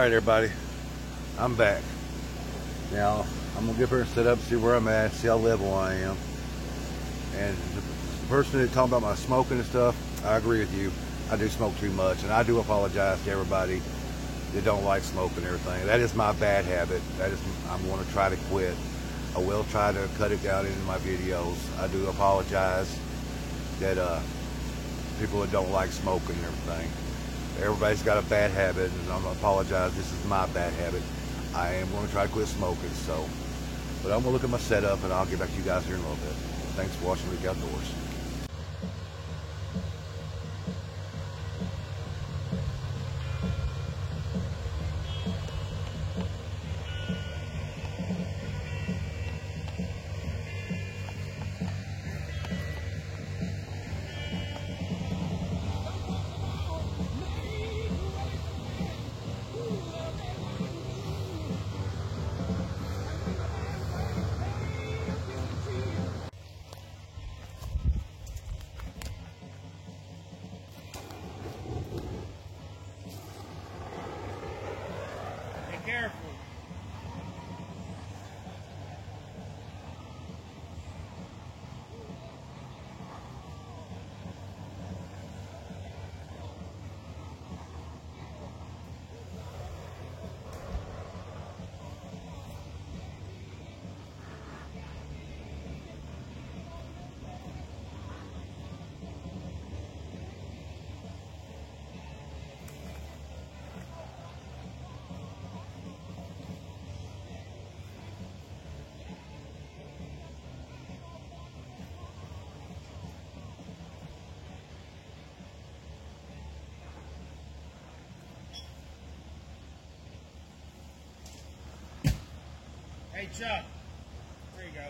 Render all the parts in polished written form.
Alright everybody, I'm back. Now, I'm going to get her and set up, see where I'm at, see how level I am. And the person that talking about my smoking and stuff, I agree with you. I do smoke too much, and I do apologize to everybody that don't like smoking and everything. That is my bad habit. I'm going to try to quit. I will try to cut it down in my videos. I do apologize that people that don't like smoking and everything. Everybody's got a bad habit, and I'm going to apologize. This is my bad habit. I am going to try to quit smoking, so. But I'm going to look at my setup, and I'll get back to you guys here in a little bit. Thanks for watching Rick Outdoors. Careful. Hey Chuck, there you go.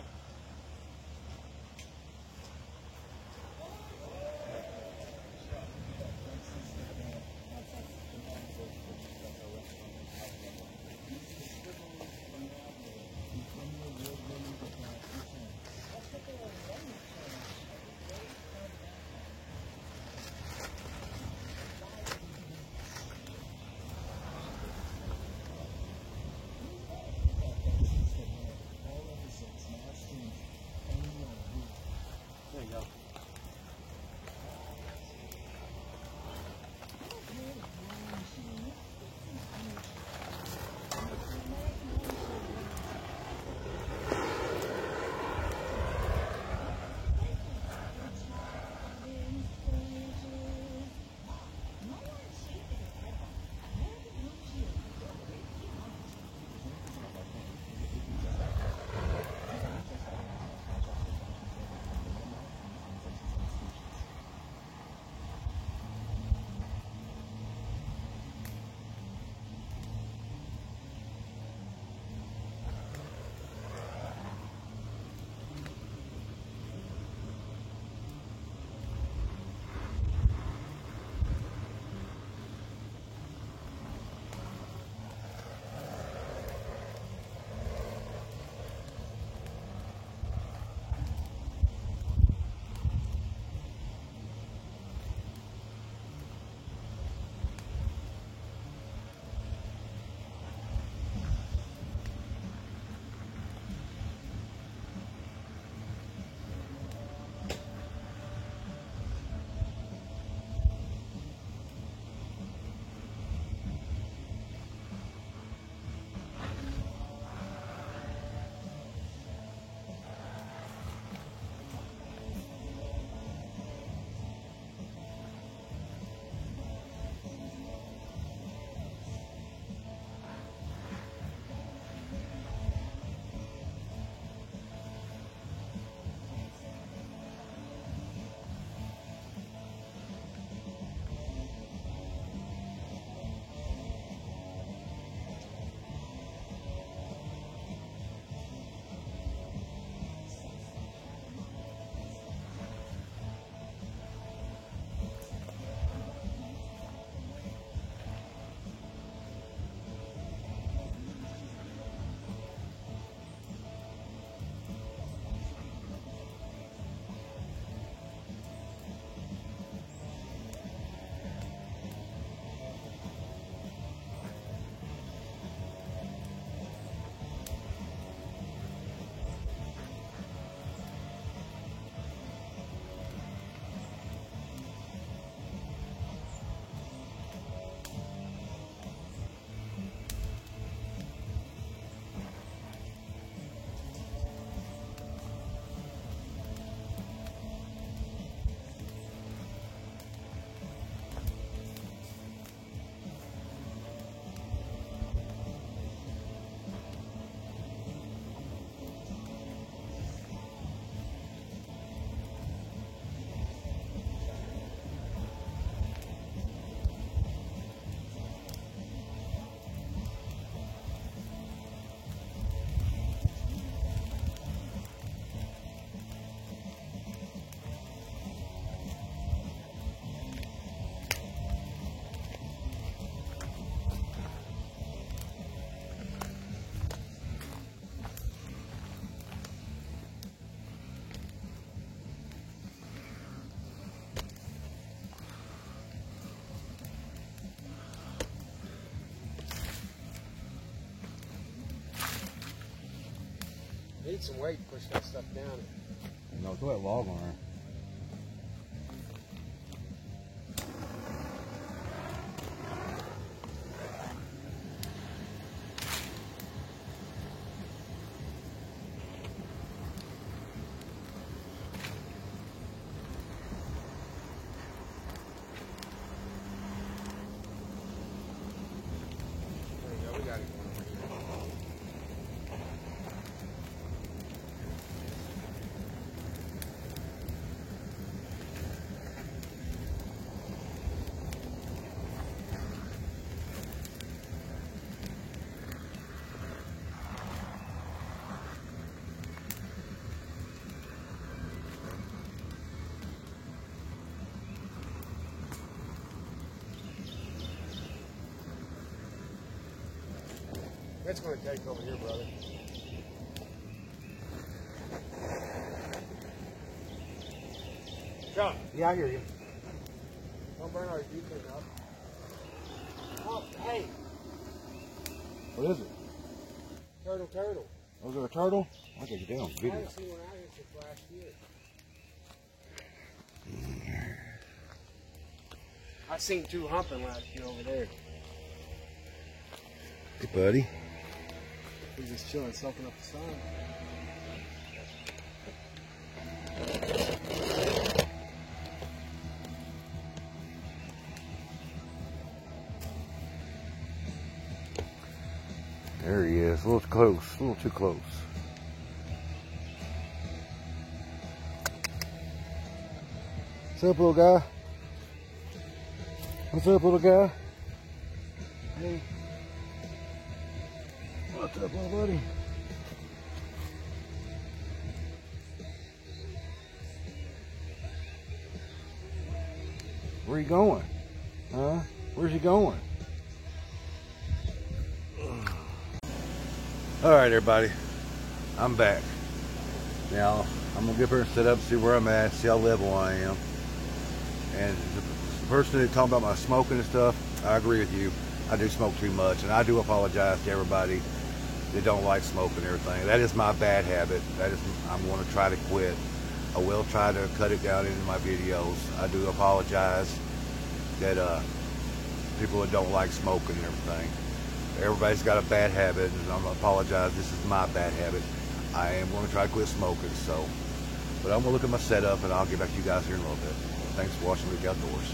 need some weight to push that stuff down. No, throw that log on her. There you go, we got it going over here. It's going to take over here, brother. John. Yeah, I hear you. Don't burn our butane up. Oh, hey, What is it? turtle. Was there a turtle? I'll take it down. I Video. haven't seen one out here since last year. I seen two humping last year over there. Hey, buddy. He's just chilling, soaking up the sun. There he is. A little close. A little too close. What's up, little guy? What's up, little guy? Hey. What's up, little buddy? Where you going? Huh? Where's he going? All right, everybody. I'm back. Now, I'm going to get her set up, see where I'm at, see how level I am. And the person that talking about my smoking and stuff, I agree with you. I do smoke too much, and I do apologize to everybody that don't like smoking and everything. That is my bad habit. I'm going to try to quit. I will try to cut it down into my videos. I do apologize that people that don't like smoking and everything. Everybody's got a bad habit, and I'm going to apologize. This is my bad habit. I am going to try to quit smoking, so. But I'm going to look at my setup, and I'll get back to you guys here in a little bit. Thanks for watching Luke Outdoors.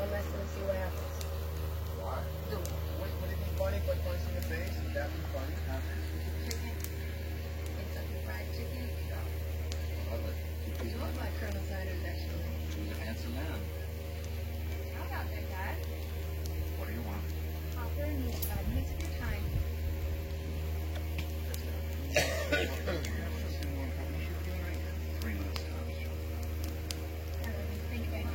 Let's see what happens. Why? Would it be funny if I punched in the face? Would that be funny? Chicken. Kentucky Fried Chicken. You look like Colonel Sanders, actually. He's a handsome man. How about that, guy? What do you want? Hopper needs 5 minutes of your time. Three minutes. Thank you, Daniel.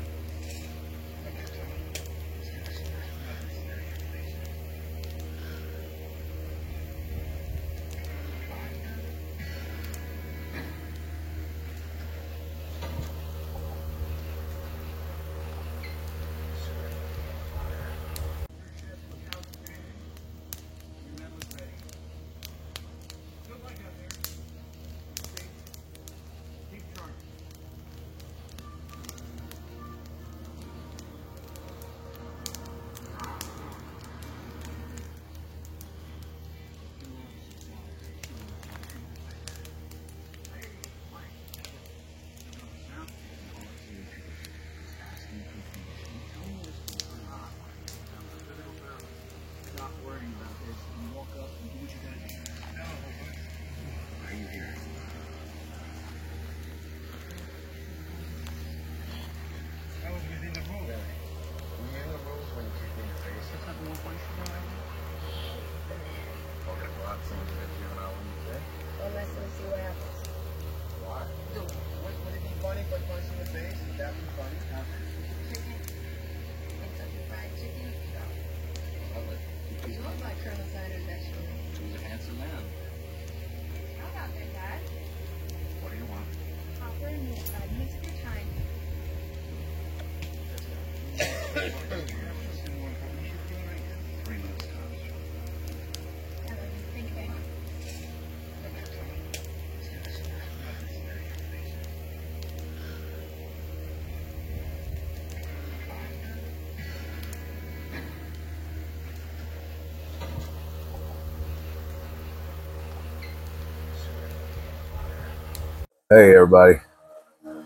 Hey everybody.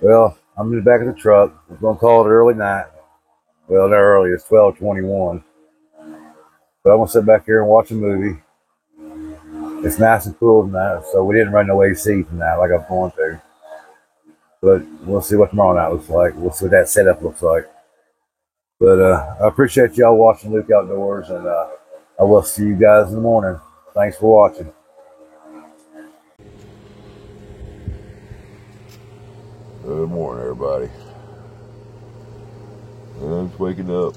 Well, I'm in the back of the truck. We're gonna call it early night. Well, not early. It's 12:21. But I'm gonna sit back here and watch a movie. It's nice and cool tonight, so we didn't run no AC tonight like I'm going to. But we'll see what tomorrow night looks like. We'll see what that setup looks like. But I appreciate y'all watching Luke Outdoors, and I will see you guys in the morning. Thanks for watching. Good morning, everybody. I'm just waking up.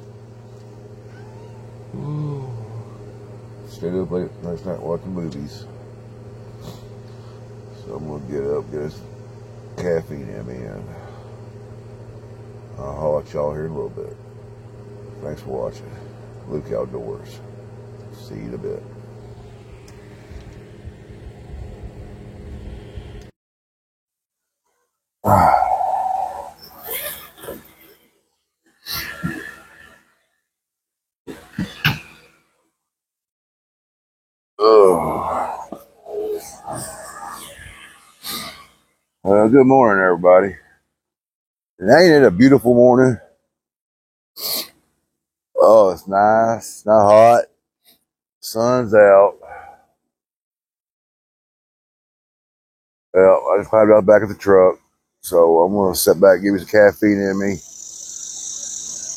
Stayed up late last night watching movies. So I'm gonna get up, get us caffeine in me, and I'll holler at y'all here in a little bit. Thanks for watching Luke Outdoors. See you in a bit. Well, good morning, everybody. And ain't it a beautiful morning? Oh, it's nice. It's not hot. Sun's out. Well, I just climbed out back of the truck. So I'm going to sit back, give me some caffeine in me.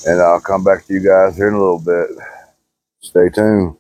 And I'll come back to you guys here in a little bit. Stay tuned.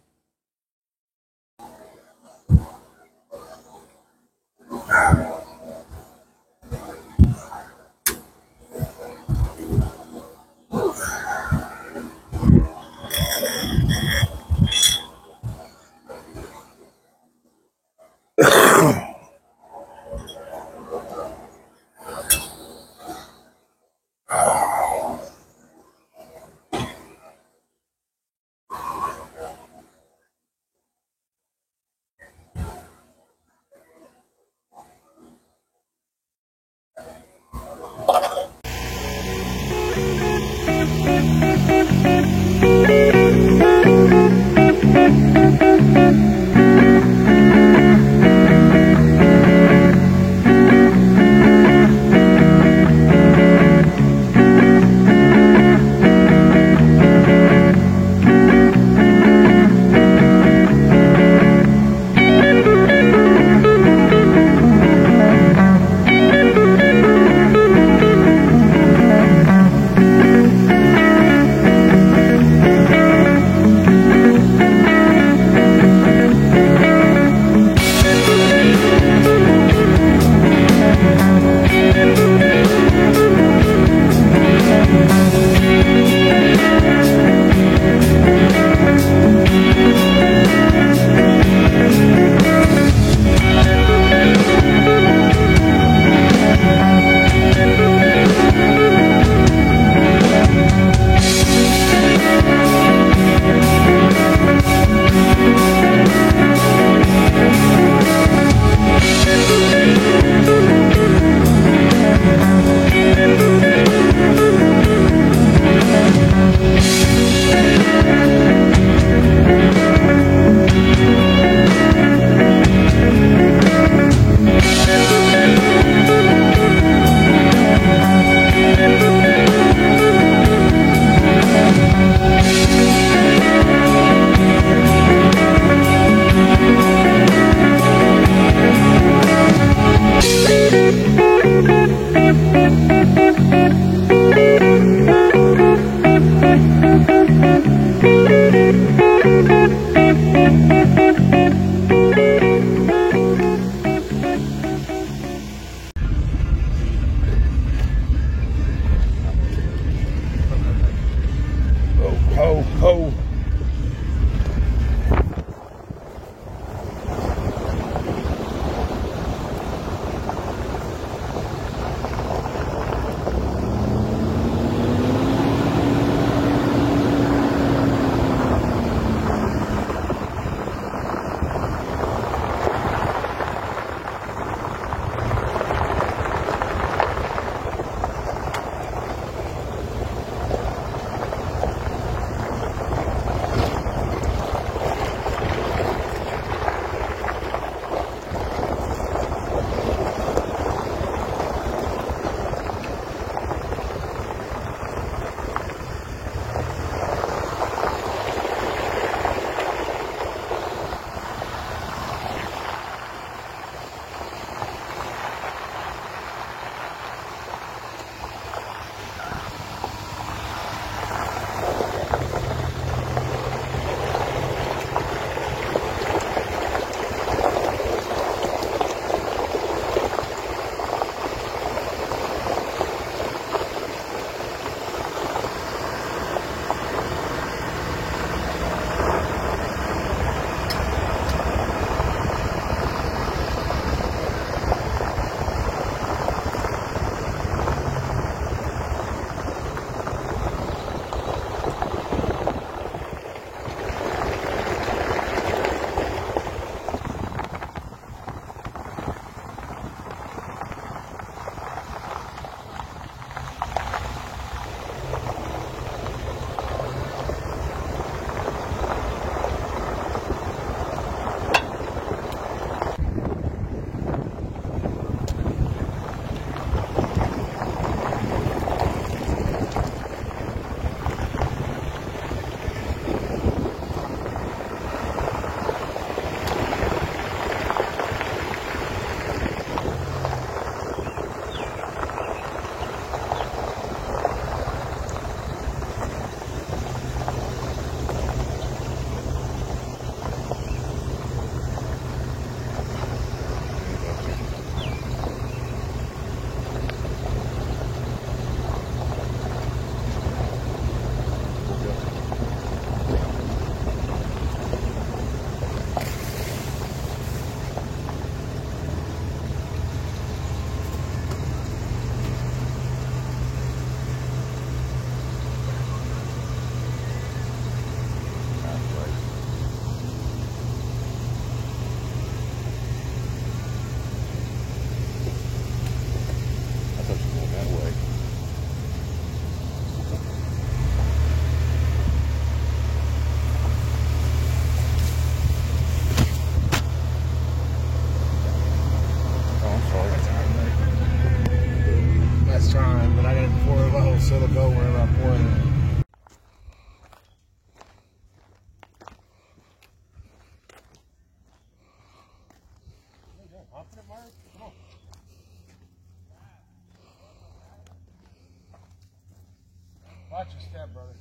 Watch your step, brother.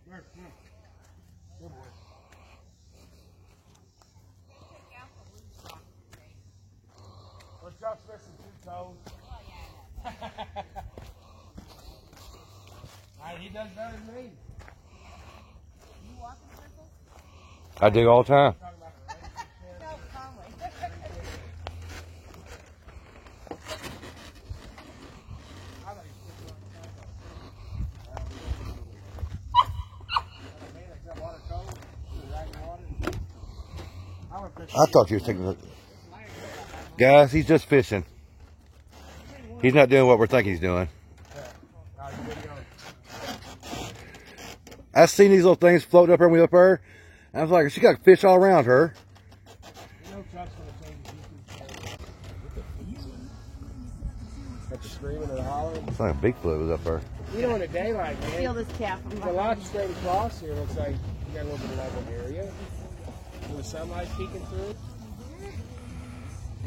Good boy. Well, Chuck's missing 2 toes. He does better than me. You walk in circles? I do all the time. Talking about the relationship. No, calmly. I thought he was I thought you was taking a... Guys, he's just fishing. He's not doing what we're thinking he's doing. I seen these little things floating up there and we up there. I was like, she got fish all around her. That's screaming and hollering. It's like a Bigfoot was up there. You know, in the daylight, man, Feel this calf. there's a lot straight across here. Looks like you got a little bit of level area. With the sunlight peeking through.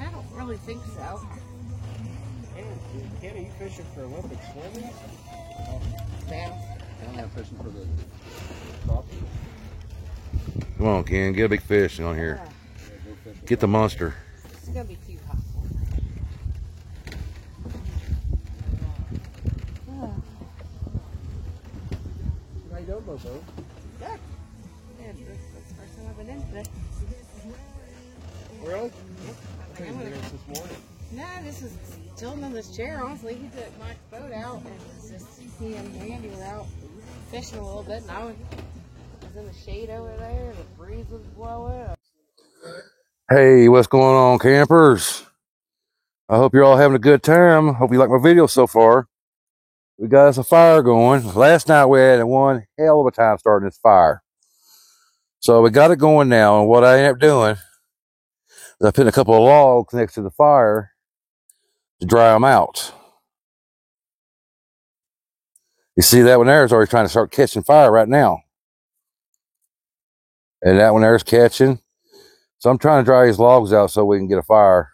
I don't really think so. Kenny, you fishing for Olympic swimming? Bass. I'm fishing for the crappie. Come on, Ken, get a big fish on here. Get the monster. It's gonna be too hot. How you doing, Bobo? Good. That's the first time I've been in today. Really? Yep. I think you did this this morning. No, this is chilling in this chair, honestly. He took Mike's boat out, and it's just he and Randy were out fishing a little bit, and I was in the shade over there, and the breeze was blowing. Hey, what's going on, campers? I hope you're all having a good time. Hope you like my video so far. We got us a fire going. Last night we had one hell of a time starting this fire. So we got it going now, and what I ended up doing is I put a couple of logs next to the fire to dry them out. You see that one there is already trying to start catching fire right now. And that one there is catching. So I'm trying to dry these logs out so we can get a fire.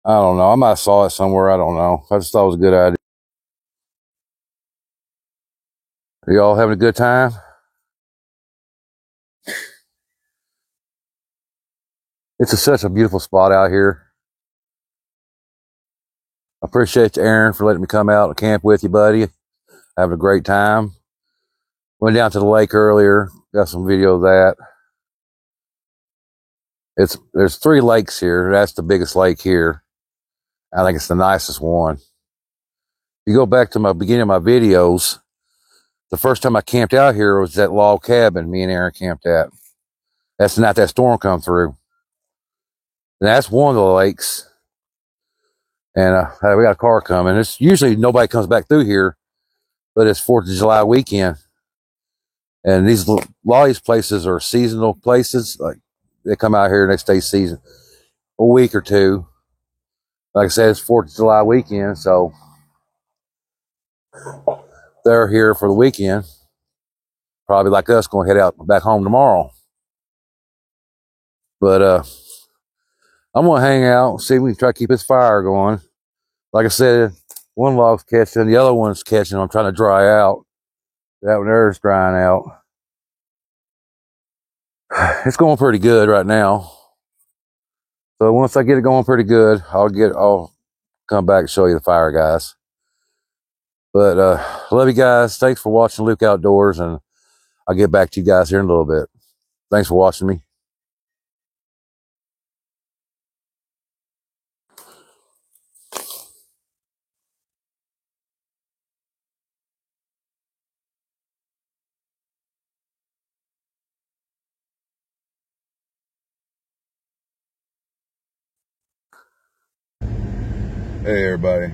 I don't know. I might have saw it somewhere. I don't know. I just thought it was a good idea. Are y'all having a good time? It's such a beautiful spot out here. I appreciate you, Aaron, for letting me come out and camp with you, buddy. Having a great time. Went down to the lake earlier. Got some video of that. There's 3 lakes here. That's the biggest lake here. I think it's the nicest one. If you go back to my beginning of my videos, the first time I camped out here was that log cabin me and Aaron camped at. That's the night that storm come through. And that's one of the lakes. And we got a car coming. It's usually nobody comes back through here, but it's 4th of July weekend. And a lot of these places are seasonal places. Like they come out here and they stay season a week or two. Like I said, it's 4th of July weekend, so they're here for the weekend. Probably like us, going to head out back home tomorrow. But I'm going to hang out, see if we can try to keep this fire going. Like I said, one log's catching, the other one's catching. I'm trying to dry out. That one there is drying out. It's going pretty good right now. So once I get it going pretty good, I'll come back and show you the fire, guys. But love you guys. Thanks for watching Luke Outdoors, and I'll get back to you guys here in a little bit. Thanks for watching me. Hey everybody,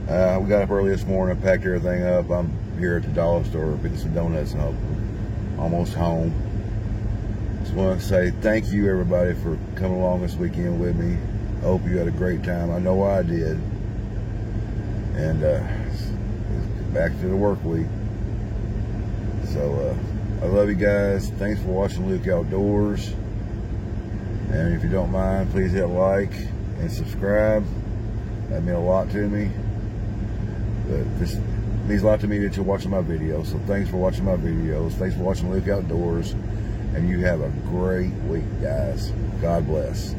we got up early this morning, packed everything up. I'm here at the dollar store getting some donuts and I'm almost home. Just want to say thank you everybody for coming along this weekend with me. I hope you had a great time. I know I did. And back to the work week. So I love you guys. Thanks for watching Luke Outdoors. And if you don't mind, please hit like and subscribe. That means a lot to me. But this means a lot to me that you're watching my videos. So thanks for watching my videos. Thanks for watching Luke Outdoors. And you have a great week, guys. God bless.